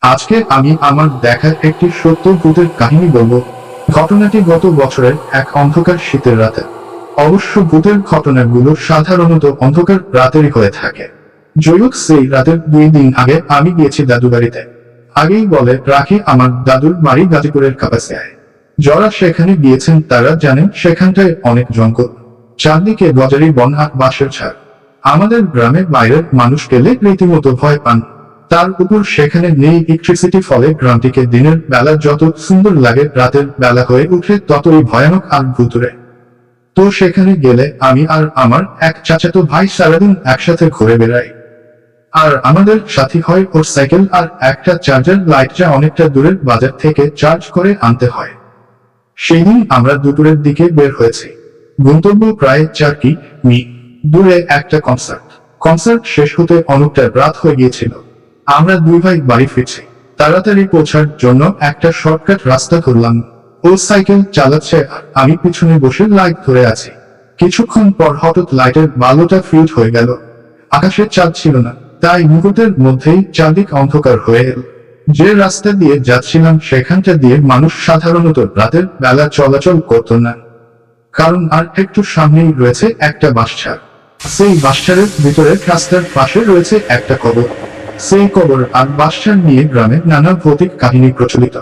আজকে আমি আমার দেখা একটি সত্য ভূতের কাহিনী বলবো। ঘটনাটি গত বছরের এক অন্ধকার শীতের রাতে। অবশ্য ভূতের ঘটনাগুলো সাধারণত অন্ধকার রাতেরই হয়ে থাকে। জৈবক সেই রাতের 2 দিন আগে আমি গিয়েছি দাদু বাড়িতে। আগেই বলে রাখি, আমার দাদুর বাড়ি গাজীপুরের কাপাসিয়ায়। যারা সেখানে গিয়েছেন তারা জানেন সেখানটায় অনেক জঙ্গল, চারদিকে গজারি বন আর বাঁশের ঝাড়। আমাদের গ্রামে বাইরের মানুষ গেলে রীতিমতো ভয় পান। তার উপর সেখানে নেই ইলেকট্রিসিটি, ফলে গ্রামটিকে দিনের বেলা যত সুন্দর লাগে রাতের বেলা হয়ে উঠে ততই ভয়ানক আর ভুতুড়ে। তো সেখানে গেলে আমি আর আমার এক চাচাতো ভাই সারাদিন একসাথে ঘুরে বেড়াই। আর আমাদের সাথী হয় ওর সাইকেল আর একটা চার্জার লাইট, যা অনেকটা দূরের বাজার থেকে চার্জ করে আনতে হয়। সেই দিন আমরা দুপুরের দিকে বের হয়েছি। গন্তব্য প্রায় 4 কিমি দূরে একটা কনসার্ট শেষ হতে অনেকটা রাত হয়ে গিয়েছিল। আমরা দুই ভাই বাড়ি ফিরছি। তাড়াতাড়ি পৌঁছার জন্য একটা শর্টকাট রাস্তা ধরলাম। ও সাইকেল চালাচ্ছে আর আমি পিছনে বসে লাইট ধরে আছি। কিছুক্ষণ পর হঠাৎ লাইটের আলোটা ফিউজ হয়ে গেল। আকাশে চাঁদ ছিল না, তাই মুহূর্তের মধ্যেই চারদিক অন্ধকার হয়ে এল। যে রাস্তা দিয়ে যাচ্ছিলাম সেখানটা দিয়ে মানুষ সাধারণত রাতের বেলা চলাচল করত না, কারণ আর একটু সামনেই রয়েছে একটা বাঁশঝাড়। সেই বাঁশঝাড়ের ভিতরে রাস্তার পাশে রয়েছে একটা কবর। সেই কবর আর বাঁশঝাড় নিয়ে গ্রামে নানা ভৌতিক কাহিনী প্রচলিত।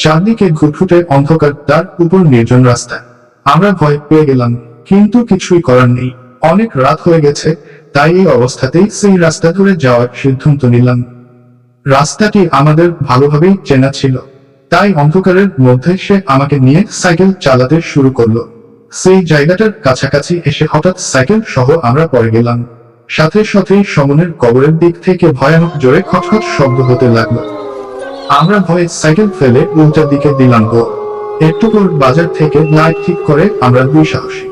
চারদিকে ঘুটঘুটে অন্ধকার, তার উপর নির্জন রাস্তা। আমরা ভয় পেয়ে গেলাম, কিন্তু কিছুই করার নেই। অনেক রাত হয়ে গেছে, তাই এই অবস্থাতেই সেই রাস্তা ধরে যাওয়ার সিদ্ধান্ত নিলাম। রাস্তাটি আমাদের ভালোভাবেই চেনা ছিল, তাই অন্ধকারের মধ্যে সে আমাকে নিয়ে সাইকেল চালাতে শুরু করলো। সেই জায়গাটার কাছাকাছি এসে হঠাৎ সাইকেল সহ আমরা পড়ে গেলাম। সাথে সাথেই সমনের কবরের দিক থেকে ভয়ানক জোরে খটখট শব্দ হতে লাগলো। আমরা ভয়ে সাইকেল ফেলে উল্টা দিকে দিলাম গো। একটু পর বাজার থেকে লাইট ঠিক করে আমরা দুই সাহসী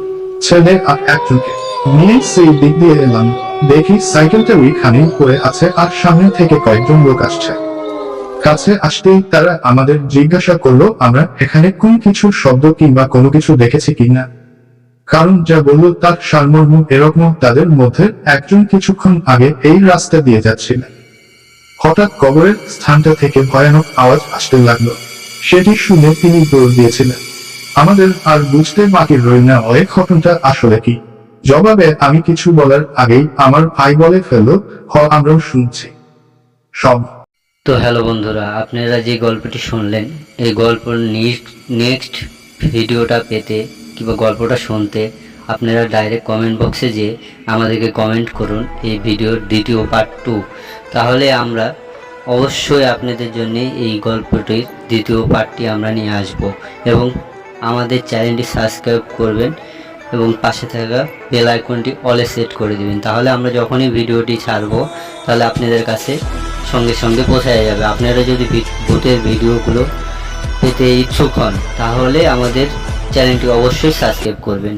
ছেলে আর একজনকে নিয়ে সেই দিক দিয়ে এলাম। দেখি সাইকেলটা ওইখানেই পড়ে আছে আর সামনে থেকে কয়েকজন লোক আসছে। কাছে আসতেই তারা আমাদের জিজ্ঞাসা করলো আমরা এখানে কোন কিছুর শব্দ কিংবা কোনো কিছু দেখেছি কিনা। কারণ যা বললো তার সারমর্ম এরকম, তাদের মধ্যে একজন কিছুক্ষণ আগে এই রাস্তা দিয়ে যাচ্ছিলেন। হঠাৎ কবরের স্থানটা থেকে ভয়ানক আওয়াজ আসতে লাগলো। সেটি শুনে তিনি দৌড় দিয়েছিলেন। আমাদের আর বুঝতে বাকি রইল না ওই ঘটনাটা আসলে কি। জবাবে আমি কিছু বলার আগেই আমার ভাই বলে ফেললো, আমরাও শুনছি সব। তো হ্যালো বন্ধুরা, আপনারা যে গল্পটি শুনলেন, এই গল্প নেক্সট ভিডিওটা পেতে কিংবা গল্পটা শুনতে আপনারা ডাইরেক্ট কমেন্ট বক্সে যে আমাদেরকে কমেন্ট করুন এই ভিডিওর দ্বিতীয় পার্ট 2। তাহলে আমরা অবশ্যই আপনাদের জন্য এই গল্পটির দ্বিতীয় পার্টটি আমরা নিয়ে আসব। এবং আমাদের চ্যানেলটি সাবস্ক্রাইব করবেন এবং পাশে থাকা বেল আইকনটি অলে সেট করে দেবেন। তাহলে আমরা যখনই ভিডিওটি ছাড়বো তাহলে আপনাদের কাছে সঙ্গে সঙ্গে পৌঁছে যাবে। আপনারা যদি ভূতের ভিডিওগুলো পেতে ইচ্ছুক হন তাহলে আমাদের চ্যানেলটি অবশ্যই সাবস্ক্রাইব করবেন।